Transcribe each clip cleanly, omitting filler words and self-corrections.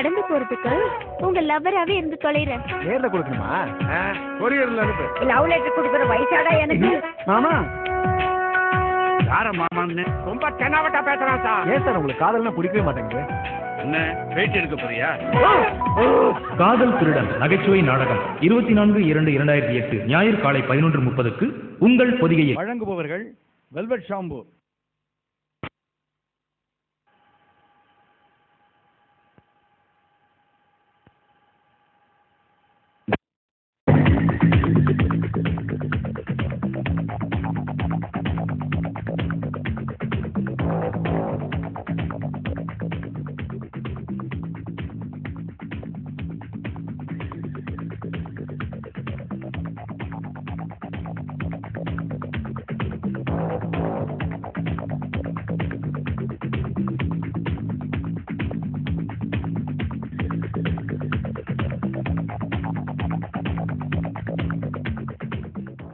நடந்து போறதுக்கு உங்க லவ்வராவே இருந்து தொலைறேன். நேர்ல கொடுக்கணுமா? கொரியர்ல அனுப்பு. லவ் லெட்டர் கொடுக்குற வயசாடா எனக்கு. மாமா யார மாமான்னு ரொம்ப தெனாவட்டா பேசுறான் சார். ஏன் சார் உங்களுக்கு காதல்னா பிடிக்கவே மாட்டேங்குது? என்ன பேட்டி எடுக்க போறியா? காதல் திருடன் நகைச்சுவை நாடகம் 24/2/2008 ஞாயிறு காலை 11:30க்கு உங்கள் பொதிகையில். வழங்குபவர்கள் வெல்வெட் ஷாம்பு.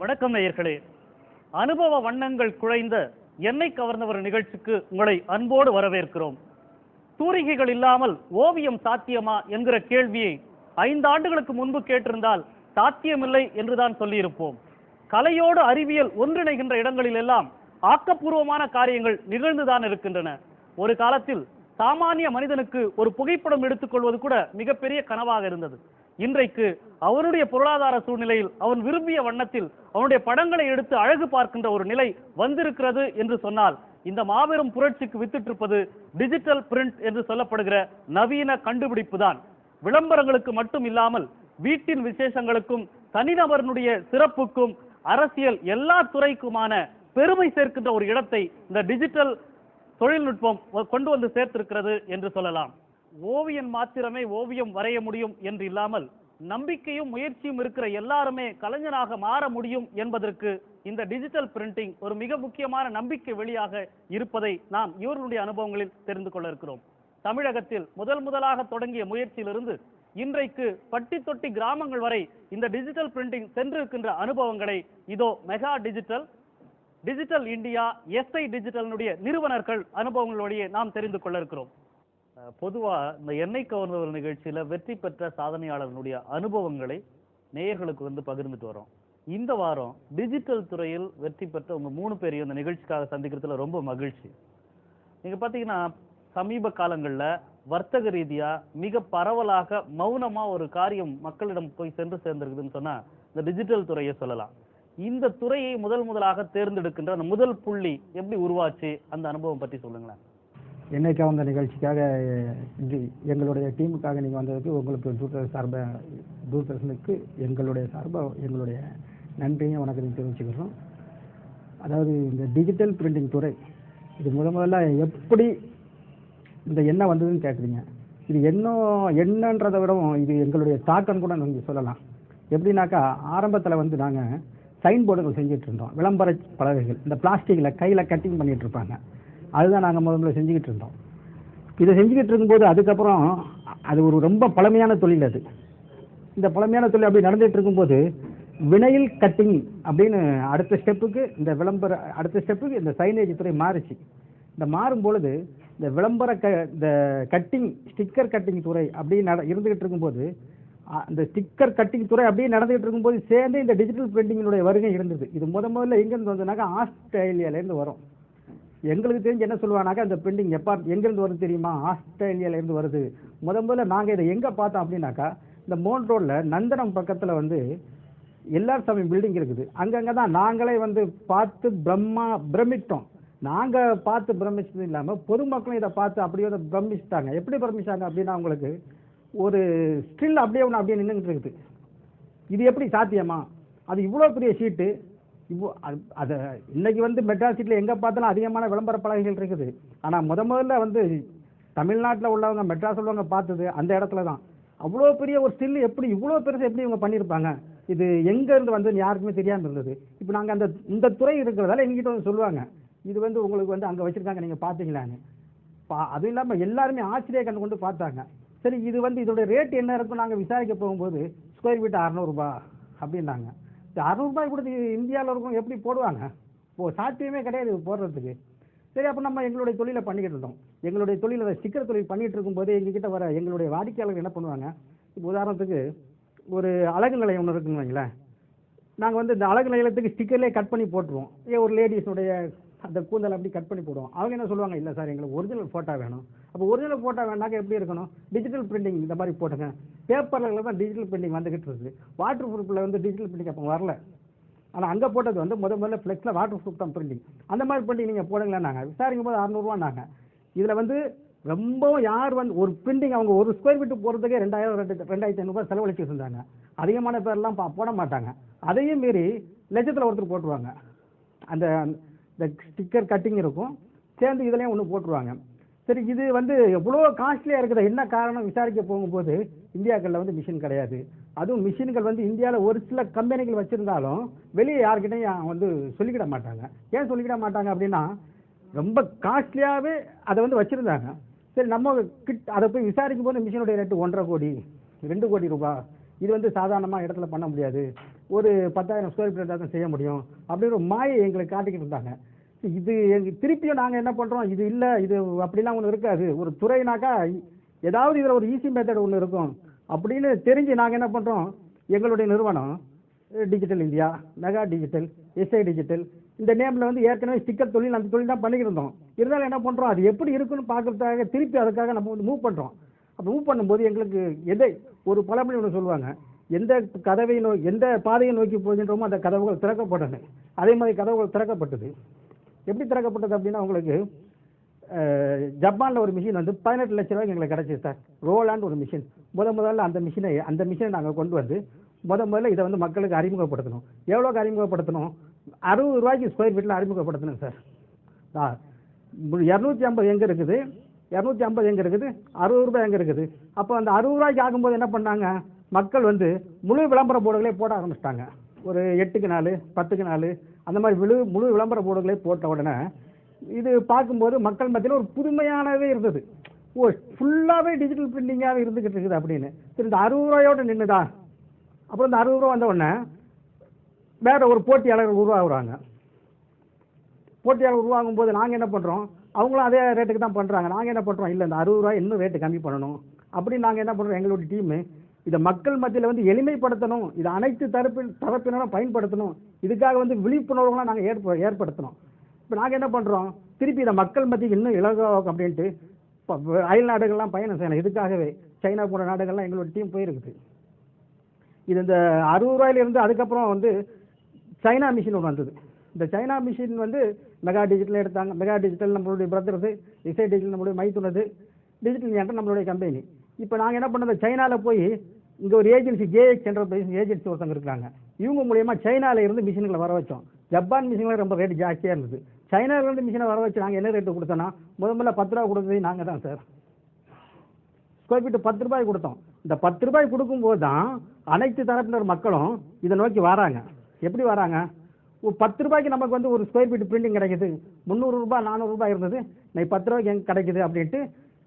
வணக்கம் நேயர்களே, அனுபவ வண்ணங்கள் குழைந்த என்னை கவர்ந்தவர் நிகழ்ச்சிக்கு உங்களை அன்போடு வரவேற்கிறோம். தூரிகைகள் இல்லாமல் ஓவியம் சாத்தியமா என்கிற கேள்வியை 5 ஆண்டுகளுக்கு முன்பு கேட்டிருந்தால் சாத்தியமில்லை என்றுதான் சொல்லியிருப்போம். கலையோடு அறிவியல் ஒன்றிணைகின்ற இடங்களில் எல்லாம் ஆக்கப்பூர்வமான காரியங்கள் நிகழ்ந்துதான் இருக்கின்றன. ஒரு காலத்தில் சாமானிய மனிதனுக்கு ஒரு புகைப்படம் எடுத்துக்கொள்வது கூட மிகப்பெரிய கனவாக இருந்தது. இன்றைக்கு அவனுடைய பொருளாதார சூழ்நிலையில் அவன் விரும்பிய வண்ணத்தில் அவனுடைய படங்களை எடுத்து அழகு பார்க்கின்ற ஒரு நிலை வந்திருக்கிறது என்று சொன்னால் இந்த மாபெரும் புரட்சிக்கு வித்திட்டிருப்பது டிஜிட்டல் பிரிண்ட் என்று சொல்லப்படுகிற நவீன கண்டுபிடிப்பு தான். விளம்பரங்களுக்கு மட்டும் இல்லாமல் வீட்டின் விசேஷங்களுக்கும் தனிநபருடைய சிறப்புக்கும் அரசியல் எல்லா துறைக்குமான பெருமை சேர்க்கின்ற ஒரு இடத்தை இந்த டிஜிட்டல் தொழில்நுட்பம் கொண்டு வந்து சேர்த்திருக்கிறது என்று சொல்லலாம். ஓவியன் மாத்திரமே ஓவியம் வரைய முடியும் என்று இல்லாமல் நம்பிக்கையும் முயற்சியும் இருக்கிற எல்லாருமே கலைஞனாக மாற முடியும் என்பதற்கு இந்த டிஜிட்டல் பிரிண்டிங் ஒரு மிக முக்கியமான நம்பிக்கை வெளியாக இருப்பதை நாம் இவர்களுடைய அனுபவங்களில் தெரிந்து கொள்ள இருக்கிறோம். தமிழகத்தில் முதலாக தொடங்கிய முயற்சியிலிருந்து இன்றைக்கு பட்டி தொட்டி கிராமங்கள் வரை இந்த டிஜிட்டல் பிரிண்டிங் சென்றிருக்கின்ற அனுபவங்களை இதோ மெகா டிஜிட்டல் இந்தியா எஸ்ஐ டிஜிட்டலினுடைய நிறுவனர்கள் அனுபவங்களுடைய நாம் தெரிந்து கொள்ள இருக்கிறோம். பொதுவா இந்த எண்ணெய் கவர்ந்தவர் நிகழ்ச்சியில வெற்றி பெற்ற சாதனையாளர்களுடைய அனுபவங்களை நேயர்களுக்கு பகிர்ந்துட்டு வரோம். இந்த வாரம் டிஜிட்டல் துறையில் வெற்றி பெற்ற உங்க 3 பேரையும் இந்த நிகழ்ச்சிக்காக சந்திக்கிறதுல ரொம்ப மகிழ்ச்சி. நீங்க பாத்தீங்கன்னா சமீப காலங்கள்ல வர்த்தக ரீதியா மிக பரவலாக மௌனமா ஒரு காரியம் மக்களிடம் போய் சென்று சேர்ந்திருக்குதுன்னு சொன்னா இந்த டிஜிட்டல் துறையை சொல்லலாம். இந்த துறையை முதலாக தேர்ந்தெடுக்கின்ற அந்த முதல் புள்ளி எப்படி உருவாச்சு, அந்த அனுபவம் பற்றி சொல்லுங்களேன். என்னைக்கா வந்த நிகழ்ச்சிக்காக எங்களுடைய டீமுக்காக நீங்கள் வந்ததுக்கு உங்களுக்கு தூர்தர்ஷனுக்கு எங்களுடைய சார்பாக எங்களுடைய நன்றியும் வணக்கத்தையும் தெரிவிச்சுக்கிறோம். அதாவது இந்த டிஜிட்டல் பிரிண்டிங் துறை இது முதல்ல எப்படி இந்த எண்ணம் வந்ததுன்னு கேட்குறீங்க. இது என்னன்றதை விடவும் இது எங்களுடைய தாக்கம் கூட நீங்கள் சொல்லலாம். எப்படின்னாக்கா ஆரம்பத்தில் நாங்கள் சைன் போர்டுகள் செஞ்சுட்டு இருந்தோம். விளம்பர பலகைகள் இந்த பிளாஸ்டிக்கில் கையில் கட்டிங் பண்ணிகிட்டு இருப்பாங்க. அதுதான் நாங்கள் முதல்ல செஞ்சுக்கிட்டு இருந்தோம். இதை செஞ்சுக்கிட்டு இருக்கும்போது அதுக்கப்புறம் அது ஒரு ரொம்ப பழமையான தொழில். அது இந்த பழமையான தொழில் அப்படி நடந்துகிட்டு இருக்கும்போது வினைல் கட்டிங் அப்படின்னு அடுத்த ஸ்டெப்புக்கு இந்த சைனேஜ் துறை மாறிச்சு. இந்த மாறும் பொழுது இந்த விளம்பர இந்த கட்டிங் ஸ்டிக்கர் கட்டிங் துறை அப்படி இருந்துகிட்டு இருக்கும்போது இந்த ஸ்டிக்கர் கட்டிங் துறை அப்படியே நடந்துகிட்டு இருக்கும்போது சேர்ந்து இந்த டிஜிட்டல் பிரிண்டிங்கினுடைய வருகை இருந்தது. இது முதல்ல எங்கேருந்து வந்ததுனாக்கா ஆஸ்திரேலியாவிலேருந்து வரும். எங்களுக்கு தெரிஞ்சு என்ன சொல்லுவானாக்கா இந்த பிரிண்டிங் எங்கேருந்து வருது தெரியுமா? ஆஸ்திரேலியாவிலேருந்து வருது. முதல்ல நாங்கள் இதை எங்கே பார்த்தோம் அப்படின்னாக்கா இந்த மோன் ரோடில் நந்தனம் பக்கத்தில் எல்லார் சாமி பில்டிங் இருக்குது. அங்கங்கே தான் நாங்களே பார்த்து பிரமிட்டோம். நாங்கள் பார்த்து பிரமிச்சது இல்லாமல் பொதுமக்களும் இதை பார்த்து அப்படியே பிரமிச்சிட்டாங்க. எப்படி பிரமிச்சாங்க அப்படின்னா அவங்களுக்கு ஒரு ஸ்டில் அப்படியே நின்றுக்கிட்டு இருக்குது. இது எப்படி சாத்தியமா? அது இவ்வளோ பெரிய ஷீட்டு. அதை இன்னைக்கு மெட்ராஸ் சிட்டியில் எங்கே பார்த்தாலும் அதிகமான விளம்பர பலகைகள் இருக்குது. ஆனால் முதல்ல தமிழ்நாட்டில் உள்ளவங்க மெட்ராஸ் உள்ளவங்க பார்த்தது அந்த இடத்துல தான். அவ்வளோ பெரிய ஒரு ஸ்டில் எப்படி இவ்வளோ பெருசு எப்படி இவங்க பண்ணியிருப்பாங்க? இது எங்கேருந்து வந்ததுன்னு யாருக்குமே தெரியாமல் இருந்தது. இப்போ நாங்கள் இந்த துறை இருக்கிறதால எங்கிட்ட சொல்லுவாங்க, இது உங்களுக்கு அங்கே வச்சுருக்காங்க, நீங்கள் பார்த்தீங்களான்னு. அதுவும் இல்லாமல் எல்லாருமே ஆச்சரிய கண்டு கொண்டு பார்த்தாங்க. சரி, இது இதோட ரேட் என்ன இருக்கும் நாங்கள் விசாரிக்க போகும்போது ஸ்கொயர் ஃபீட் 600 ரூபாய் அப்படின்னாங்க. 600 ரூபாய் கொடுத்து இந்தியாவில் இருக்கும் எப்படி போடுவாங்க? சாத்தியமே கிடையாது இது போடுறதுக்கு. சரி, அப்போ நம்ம எங்களுடைய தொழிலை பண்ணிக்கிட்டு இருந்தோம். எங்களுடைய தொழிலை ஸ்டிக்கர் தொழில் பண்ணிட்டு இருக்கும்போது எங்ககிட்ட வர எங்களுடைய வாடிக்கையாளர்கள் என்ன பண்ணுவாங்க, இப்போ உதாரணத்துக்கு ஒரு அழகு நிலையம் ஒன்று இருக்குன்னு வைங்களேன். நாங்கள் வந்து இந்த அழகு நிலையத்துக்கு ஸ்டிக்கர்லேயே கட் பண்ணி போட்டுருவோம். ஒரு லேடிஸுடைய அந்த கூந்தல் அப்படி கட் பண்ணி போடுவோம். அவங்க என்ன சொல்லுவாங்க, இல்லை சார் எங்களுக்கு ஒரிஜினல் ஃபோட்டோ வேணும். அப்போ ஒரிஜினல் ஃபோட்டோ வேணாக்க எப்படி இருக்கணும், டிஜிட்டல் பிரிண்டிங் இந்த மாதிரி போட்டுங்க. பேப்பரில் தான் டிஜிட்டல் பிரிண்டிங் வந்துகிட்டு இருக்குது. வாட்டர் ப்ரூஃபில் வந்து டிஜிட்டல் பிரிண்டிங் அப்போ வரல. ஆனால் அங்கே போட்டது வந்து முதல்ல ஃப்ளெக்ஸில் வாட்டர் ப்ரூஃப் தான் பிரிண்டிங். அந்த மாதிரி பிரிண்டிங் நீங்கள் போடுங்களேன். நாங்கள் விசாரிக்கும் போது 600 ரூபான்னாங்க. இதில் வந்து ரொம்பவும் யார் வந்து ஒரு பிரிண்டிங் அவங்க ஒரு ஸ்கொயர் ஃபீட்டு போகிறதுக்கே 2500 செலவழிச்சிட்டு இருந்தாங்க. அதிகமான பேர்லாம் போட மாட்டாங்க. அதையும் மீறி லட்சத்தில் ஒருத்தர் போட்டுருவாங்க. அந்த ஸ்டிக்கர் கட்டிங் இருக்கும், சேர்ந்து இதுலேயும் ஒன்று போட்டுருவாங்க. சரி, இது வந்து எவ்வளோ காஸ்ட்லியாக இருக்குது. என்ன காரணம் விசாரிக்க போகும்போது இந்தியாக்களில் வந்து மிஷின் கிடையாது. அதுவும் மிஷின்கள் வந்து இந்தியாவில் ஒரு சில கம்பெனிகள் வச்சுருந்தாலும் வெளியே யார்கிட்டையும் வந்து சொல்லிக்கிட மாட்டாங்க. ஏன் சொல்லிக்கிட மாட்டாங்க அப்படின்னா, ரொம்ப காஸ்ட்லியாகவே அதை வந்து வச்சுருந்தாங்க. சரி, நம்ம அதை போய் விசாரிக்கும் போது மிஷினுடைய ரேட்டு 1.5 கோடி 2 கோடி ரூபாய். இது வந்து சாதாரணமாக இடத்துல பண்ண முடியாது, ஒரு 10,000 ஸ்கொயர் ஃபீட் தான் செய்ய முடியும் அப்படின்ற ஒரு மாயை எங்களுக்கு காட்டிக்கிட்டு இருந்தாங்க. இது திருப்பியும் நாங்கள் என்ன பண்ணுறோம், இது இல்லை, இது அப்படிலாம் ஒன்று இருக்காது. ஒரு துறைனாக்கா ஏதாவது இதில் ஒரு ஈஸி மெத்தட் ஒன்று இருக்கும் அப்படின்னு தெரிஞ்சு நாங்கள் என்ன பண்ணுறோம், எங்களுடைய நிறுவனம் digital India, mega digital, SI digital இந்த நேமில் வந்து ஏற்கனவே ஸ்டிக்கர் தொழில் அந்த தொழில் தான் பண்ணிக்கிட்டு இருந்தோம். இருந்தாலும் என்ன பண்ணுறோம், அது எப்படி இருக்குன்னு பார்க்கறதுக்காக திருப்பி அதுக்காக நம்ம வந்து மூவ் பண்ணுறோம். அப்போ மூவ் பண்ணும்போது எங்களுக்கு ஒரு பழமொழி ஒன்று சொல்லுவாங்க, எந்த கதவை எந்த பாதையை நோக்கி போகின்றோமோ அந்த கதவுகள் திறக்கப்பட்டன. அதே மாதிரி கதவுகள் திறக்கப்பட்டது. எப்படி திறக்கப்பட்டது அப்படின்னா, உங்களுக்கு ஜப்பானில் ஒரு மிஷின் வந்து 18 லட்ச ரூபாய்க்கு எங்களுக்கு கிடச்சிது சார். ரோலாண்ட் ஒரு மிஷின். முதல்ல அந்த மிஷினை நாங்கள் கொண்டு வந்து முதல்ல இதை வந்து மக்களுக்கு அறிமுகப்படுத்தணும். எவ்வளோக்கு அறிமுகப்படுத்தணும், 60 ரூபாய்க்கு ஸ்கொயர் ஃபீட்டில் அறிமுகப்படுத்தணும் சார். 250 எங்கே இருக்குது, 250 எங்கே இருக்குது, 60 ரூபாய் எங்கே இருக்குது. அப்போ அந்த 60 ரூபாய்க்கு ஆகும்போது என்ன பண்ணாங்க, மக்கள் வந்து முழு விளம்பர போர்டுகளே போட ஆரம்பிச்சிட்டாங்க. ஒரு 8க்கு 4 10க்கு 4 அந்த மாதிரி முழு விளம்பர போர்டுகளே போட்ட உடனே இது பார்க்கும்போது மக்கள் மத்தியில் ஒரு புதுமையானவே இருந்தது. ஃபுல்லாகவே டிஜிட்டல் பிரிண்டிங்காகவே இருந்துக்கிட்டு இருக்குது அப்படின்னு. சரி, இந்த 60 ரூபாயோடு நின்றுதா. அப்புறம் இந்த 60 ரூபா வந்த உடனே வேற ஒரு போட்டியாளர்கள் உருவாகுறாங்க. போட்டியாளர் உருவாகும் போது நாங்கள் என்ன பண்ணுறோம், அவங்களும் அதே ரேட்டுக்கு தான் பண்ணுறாங்க. நாங்கள் என்ன பண்ணுறோம், இல்லை இந்த 60 ரூபாய் இன்னும் ரேட்டு கம்மி பண்ணணும் அப்படின்னு நாங்கள் என்ன பண்ணுறோம், எங்களுடைய டீமு இதை மக்கள் மத்தியில் வந்து எளிமைப்படுத்தணும், இதை அனைத்து தரப்பினரும் பயன்படுத்தணும், இதுக்காக வந்து விழிப்புணர்வுலாம் நாங்கள் ஏற்படுத்தணும். இப்போ நாங்கள் என்ன பண்ணுறோம், திருப்பி இதை மக்கள் மத்தியில் இன்னும் இலகுவாகும் அப்படின்ட்டு அயல் நாடுகள்லாம் பயணம் செய்யணும். இதுக்காகவே சைனா போன்ற நாடுகள்லாம் எங்களோட டீம் போயிருக்குது. இது இந்த 60 ரூபாயிலிருந்து அதுக்கப்புறம் வந்து சைனா மிஷின் ஒன்று வந்தது. இந்த சைனா மிஷின் வந்து மெகா டிஜிட்டல் எடுத்தாங்க. மெகா டிஜிட்டல் நம்மளுடைய பிரதர்ஸு, எஸ்ஐ டிஜிட்டல் நம்மளுடைய மைத்துனது, டிஜிட்டல் இந்தியா நம்மளுடைய கம்பெனி. இப்போ நாங்கள் என்ன பண்ணது, சைனாவில் போய் இங்கே ஒரு ஏஜென்சி JX என்டர்பிரைஸ் ஏஜென்சி ஒருத்தங்க இருக்காங்க. இவங்க மூலியமா சைனாவில் இருந்து மிஷின்களை வர வச்சோம். ஜப்பான் மிஷின்கள் ரொம்ப ரேட்டு ஜாஸ்தியாக இருந்தது. சைனாவிலேருந்து மிஷினை வர வச்சு நாங்கள் என்ன ரேட்டு கொடுத்தோன்னா, முதல்ல 10 ரூபா கொடுத்தது நாங்கள் தான் சார். ஸ்கொயர் ஃபீட்டு 10 ரூபாய் கொடுத்தோம். இந்த 10 ரூபாய் கொடுக்கும்போது தான் அனைத்து தரப்பினர் மக்களும் இதை நோக்கி வராங்க. எப்படி வராங்க, 10 ரூபாய்க்கு நமக்கு வந்து ஒரு ஸ்கொயர் ஃபீட் பிரிண்டிங் கிடைக்குது, 300 ரூபாய் 400 ரூபாய் இருந்தது, இன்னைக்கு 10 ரூபாய்க்கு எங்கே கிடைக்குது அப்படின்ட்டு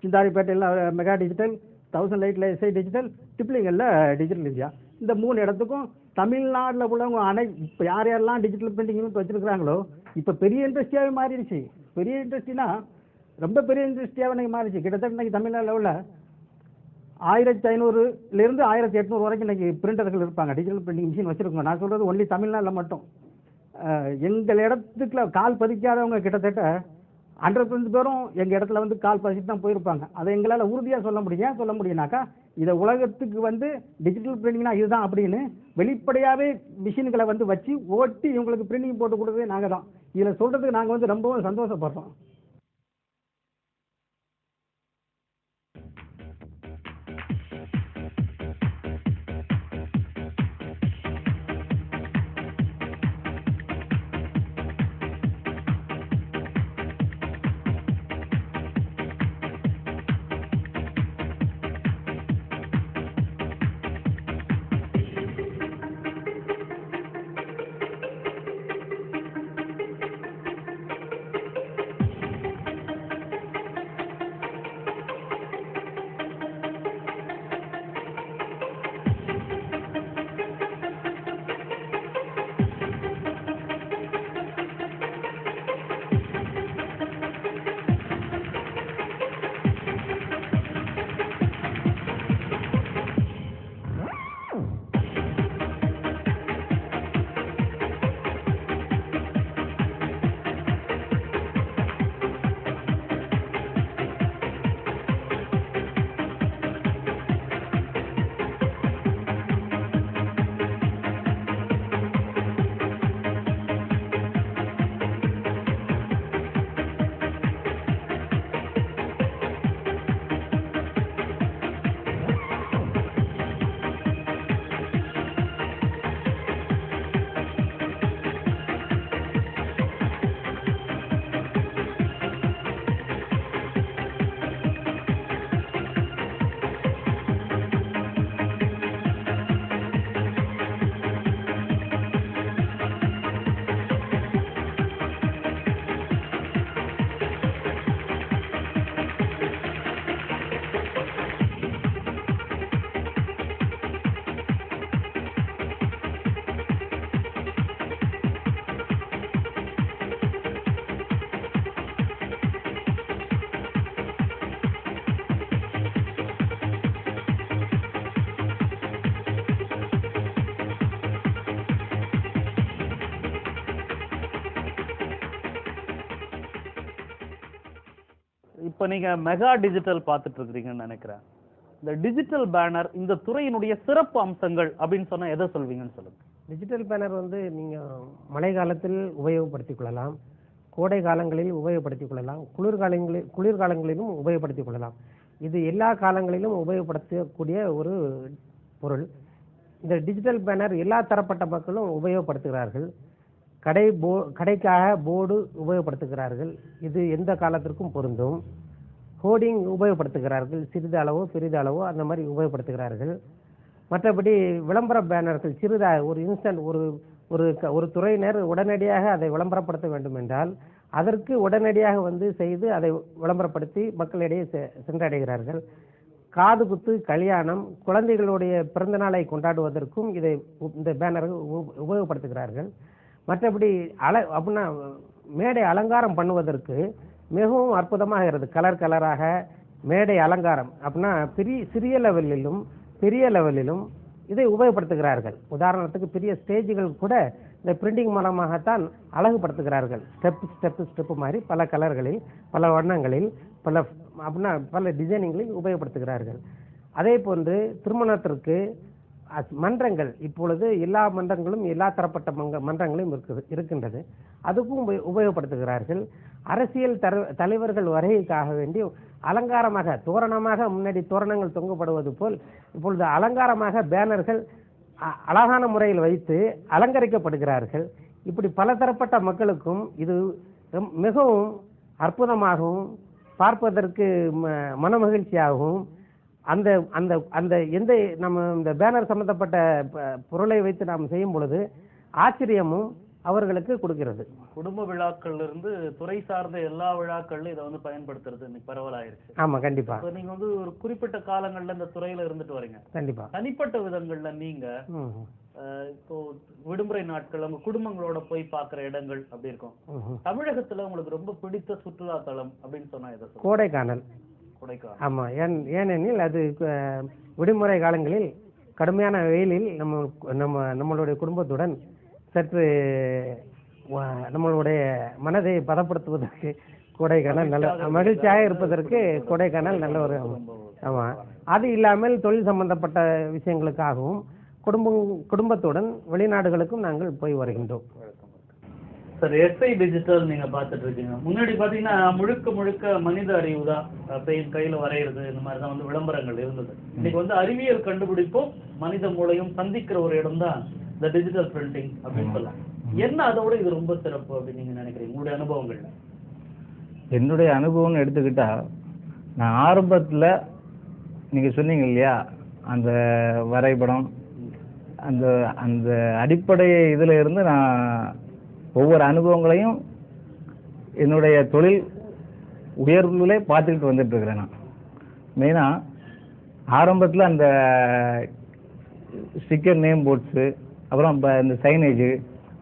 சிந்தாரிப்பேட்டையில் மெகா டிஜிட்டல், 1000 லைட்டில் எஸ்ஐ டிஜிட்டல், டிப்ளிங்கல்ல டிஜிட்டல் இந்தியா, இந்த 3 இடத்துக்கும் தமிழ்நாட்டில் உள்ளவங்க இப்போ யார் யாரெல்லாம் டிஜிட்டல் பிரிண்டிங் யூனிட் வச்சுருக்கிறாங்களோ இப்போ பெரிய இண்டஸ்ட்ரியாகவே மாறிடுச்சு. பெரிய இண்டஸ்ட்ரினா ரொம்ப பெரிய இண்டஸ்ட்ரியாகவே இன்னைக்கு மாறிடுச்சு. கிட்டத்தட்ட இன்னைக்கு தமிழ்நாட்டில் உள்ள 1500லேருந்து 1800 வரைக்கும் இன்னைக்கு பிரிண்டர்கள் இருப்பாங்க, டிஜிட்டல் பிரிண்டிங் மிஷின் வச்சுருக்கோங்க. நான் சொல்கிறது ஒன்லி தமிழ்நாட்டில் மட்டும். எங்கள் இடத்துக்குள்ள கால் பதிக்காதவங்க கிட்டத்தட்ட 100% பேரும் எங்கள் இடத்துல வந்து கால் பதிச்சுட்டு தான் போயிருப்பாங்க. அதை எங்களால் உறுதியாக சொல்ல முடியும். ஏன் சொல்ல முடியும்னாக்கா, இதை உலகத்துக்கு வந்து டிஜிட்டல் பிரிண்டிங்னா இதுதான் அப்படின்னு வெளிப்படையாகவே மிஷின்களை வந்து வச்சு ஓட்டி இவங்களுக்கு பிரிண்டிங் போட்டு கொடுத்ததே நாங்கள் தான். இதில் சொல்கிறதுக்கு நாங்கள் வந்து ரொம்பவும் சந்தோஷப்படுறோம். இப்போ நீங்க மெகா டிஜிட்டல் பார்த்துட்டு இருக்கிறீங்கன்னு நினைக்கிறேன். இந்த டிஜிட்டல் பேனர் இந்த துறையினுடைய சிறப்பு அம்சங்கள் அப்படின்னு சொன்னா எதை சொல்வீங்கன்னு சொல்லுங்க. டிஜிட்டல் பேனர் வந்து நீங்கள் மழை காலத்தில் உபயோகப்படுத்திக் கொள்ளலாம், கோடை காலங்களில் உபயோகப்படுத்திக் கொள்ளலாம், குளிர்காலங்களிலும் உபயோகப்படுத்திக் கொள்ளலாம். இது எல்லா காலங்களிலும் உபயோகப்படுத்தக்கூடிய ஒரு பொருள். இந்த டிஜிட்டல் பேனர் எல்லா தரப்பட்ட மக்களும் உபயோகப்படுத்துகிறார்கள். கடைக்காக போர்டு உபயோகப்படுத்துகிறார்கள், இது எந்த காலத்திற்கும் பொருந்தும். ஹோர்டிங் உபயோகப்படுத்துகிறார்கள், சிறிது அளவோ பெரிது அளவோ அந்த மாதிரி உபயோகப்படுத்துகிறார்கள். மற்றபடி விளம்பர பேனர்கள் சிறிதாக ஒரு இன்ஸ்டன்ட் ஒரு துறையினர் உடனடியாக அதை விளம்பரப்படுத்த வேண்டும் என்றால் அதற்கு உடனடியாக வந்து செய்து அதை விளம்பரப்படுத்தி மக்களிடையே சென்றடைகிறார்கள். காது குத்து, கல்யாணம், குழந்தைகளுடைய பிறந்த நாளை கொண்டாடுவதற்கும் இந்த பேனர்கள் உபயோகப்படுத்துகிறார்கள். மற்றபடி அப்படின்னா மேடை அலங்காரம் பண்ணுவதற்கு மிகவும் அற்புதமாக இருக்குது. கலராக மேடை அலங்காரம் அப்படின்னா சிறிய லெவலிலும் பெரிய லெவலிலும் இதை உபயோகப்படுத்துகிறார்கள். உதாரணத்துக்கு பெரிய ஸ்டேஜுகள் கூட இந்த பிரிண்டிங் மூலமாகத்தான் அழகுபடுத்துகிறார்கள். ஸ்டெப்பு மாதிரி பல கலர்களில், பல வண்ணங்களில், பல டிசைனிங்களில் உபயோகப்படுத்துகிறார்கள். அதே போன்று திருமணத்திற்கு மன்றங்கள், இப்பொழுது எல்லா மன்றங்களும் எல்லா தரப்பட்ட மன்றங்களும் இருக்கின்றது, அதுக்கும் உபயோகப்படுத்துகிறார்கள். அரசியல் தலைவர்கள் வருகைக்காக வேண்டி அலங்காரமாக தோரணமாக, முன்னாடி தோரணங்கள் தொங்கப்படுவது போல் இப்பொழுது அலங்காரமாக பேனர்கள் அழகான முறையில் வைத்து அலங்கரிக்கப்படுகிறார்கள். இப்படி பல தரப்பட்ட மக்களுக்கும் இது மிகவும் அற்புதமாகவும் பார்ப்பதற்கு மனமகிழ்ச்சியாகவும் அந்த அந்த அந்த எந்த நம்ம இந்த பேனர் சம்பந்தப்பட்ட பொருளை வைத்து நாம் செய்யும் பொழுது ஆச்சரியமும் அவர்களுக்கு கொடுக்கிறது. குடும்ப விழாக்கள்ல இருந்து துறை சார்ந்த எல்லா விழாக்கள்ல இதை வந்து பயன்படுத்துறது இன்னைக்கு பரவலாயிருச்சு. ஆமா, கண்டிப்பா. நீங்க வந்து ஒரு குறிப்பிட்ட காலங்கள்ல இந்த துறையில இருந்துட்டு வரீங்க. கண்டிப்பா. தனிப்பட்ட விதங்கள்ல நீங்க இப்போ விடுமுறை நாட்கள் உங்க குடும்பங்களோட போய் பாக்குற இடங்கள் அப்படி இருக்கும். தமிழகத்துல உங்களுக்கு ரொம்ப பிடித்த சுற்றுலா தலம் அப்படின்னு சொன்னா எதை? கோடைக்கானல். ஆமா, ஏனெனில் அது விடுமுறை காலங்களில் கடுமையான வெயிலில் நம்மளுடைய குடும்பத்துடன் சற்று நம்மளுடைய மனதை பதப்படுத்துவதற்கு கோடைக்கானல் நல்ல மகிழ்ச்சியாக இருப்பதற்கு கோடைக்கானல் நல்ல ஒரு. ஆமா, அது இல்லாமல் தொழில் சம்பந்தப்பட்ட விஷயங்களுக்காகவும் குடும்பத்துடன் வெளிநாடுகளுக்கும் நாங்கள் போய் வருகின்றோம். சார், எஸ்ஐ டிஜிட்டல் நீங்க பாத்துட்டு இருக்கீங்க. முன்னாடி பாத்தீங்கன்னா முழுக்க மனித அறிவு தான், பெயின் கையில வரைகிறது, இந்த மாதிரி தான் வந்து விளம்பரங்கள் இருந்தது. இன்னைக்கு வந்து அறிவியல் கண்டுபிடிப்பும் மனித மூளையும் சந்திக்கிற ஒரு இடம் தான் இந்த டிஜிட்டல் பிரிண்டிங் அப்படின்னு சொல்லலாம். என்ன அதோட இது ரொம்ப சிறப்பு அப்படின்னு நீங்க நினைக்கிறீங்க உங்களுடைய அனுபவங்கள்? என்னுடைய அனுபவம்னு எடுத்துக்கிட்டா, நான் ஆரம்பத்தில் நீங்க சொன்னீங்க இல்லையா அந்த வரைபடம், அந்த அந்த அடிப்படை இதில் இருந்து நான் ஒவ்வொரு அனுபவங்களையும் என்னுடைய தொழில் உயர்வுகளே பார்த்துக்கிட்டு வந்துட்டு இருக்கிறேன். நான் மெயினாக ஆரம்பத்தில் அந்த ஸ்டிக்கர் நேம் போர்ட்ஸு, அப்புறம் இந்த சைனேஜு,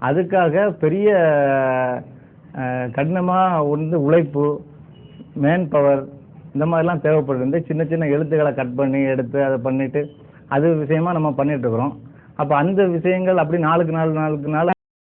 அதுக்காக பெரிய கடினமாக வந்து உழைப்பு, மேன் பவர் இந்த மாதிரிலாம் தேவைப்படுது. சின்ன சின்ன எழுத்துக்களை கட் பண்ணி எடுத்து அதை பண்ணிவிட்டு அது விஷயமா நம்ம பண்ணிகிட்ருக்குறோம். அப்போ அந்த விஷயங்கள் அப்படி நாளுக்கு நாள்